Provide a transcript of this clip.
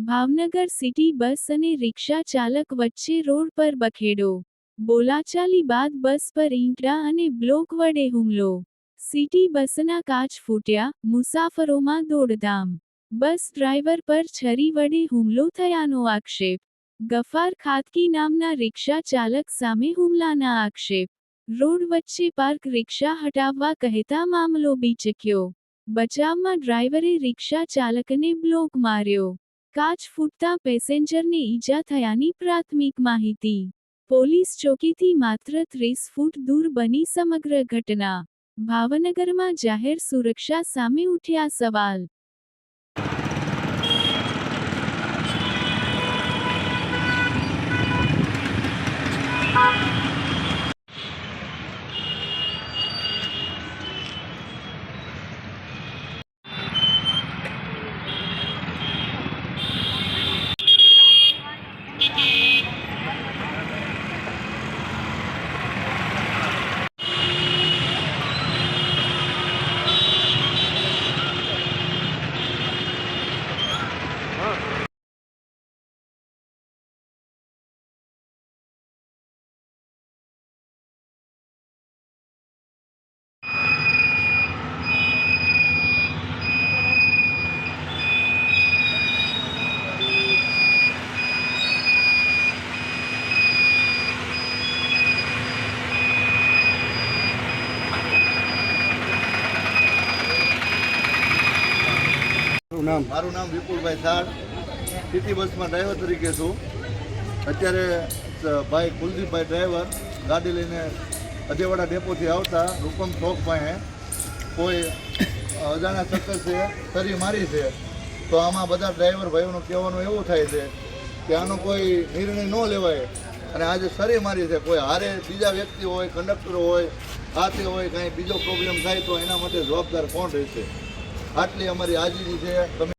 Bhavnagar city bus અને રિક્ષા ચાલક વચ્ચે રોડ પર બખેડો. બોલાચાલી બાદ બસ પર ઈંટડા અને બ્લોક વડે હુમલો. સિટી બસના કાચ ફૂટ્યા, મુસાફરોમાં દોડધામ. બસ ડ્રાઈવર પર છરી વડે હુમલો થયાનો આક્ષેપ. ગફાર ખાતકી નામના રિક્ષા ચાલક સામે હુમલાના આક્ષેપ. રોડ વચ્ચે પાર્ક રિક્ષા હટાવવા કહેતા મામલો બીચક્યો. બચાવમાં ડ્રાઈવરે રિક્ષા ચાલકને બ્લોક માર્યો. કાચ ફૂટતા પેસેન્જરને ઈજા થયાની પ્રાથમિક માહિતી. પોલીસ ચોકીથી માત્ર 30 ફૂટ દૂર બની સમગ્ર ઘટના. ભાવનગરમાં જાહેર સુરક્ષા સામે ઉઠ્યા સવાલ. મારું નામ વિપુલભાઈ સાડ, સિટી બસમાં ડ્રાઈવર તરીકે છું. અત્યારે ભાઈ કુલદીપભાઈ ડ્રાઈવર ગાડી લઈને અજેવાડા ડેપોથી આવતા રૂપમ ચોક પાસે કોઈ અજાણ્યા શખ્સે છરી મારી છે. તો આમાં બધા ડ્રાઈવર ભાઈઓનું કહેવાનું એવું થાય છે કે આનો કોઈ નિર્ણય ન લેવાય અને આજે છરી મારી છે. કોઈ હારે બીજા વ્યક્તિ હોય, કંડક્ટર હોય, સાથે હોય, કાંઈ બીજો પ્રોબ્લેમ થાય તો એના માટે જવાબદાર કોણ રહેશે? આટલી અમારી હાજરી છે. તમે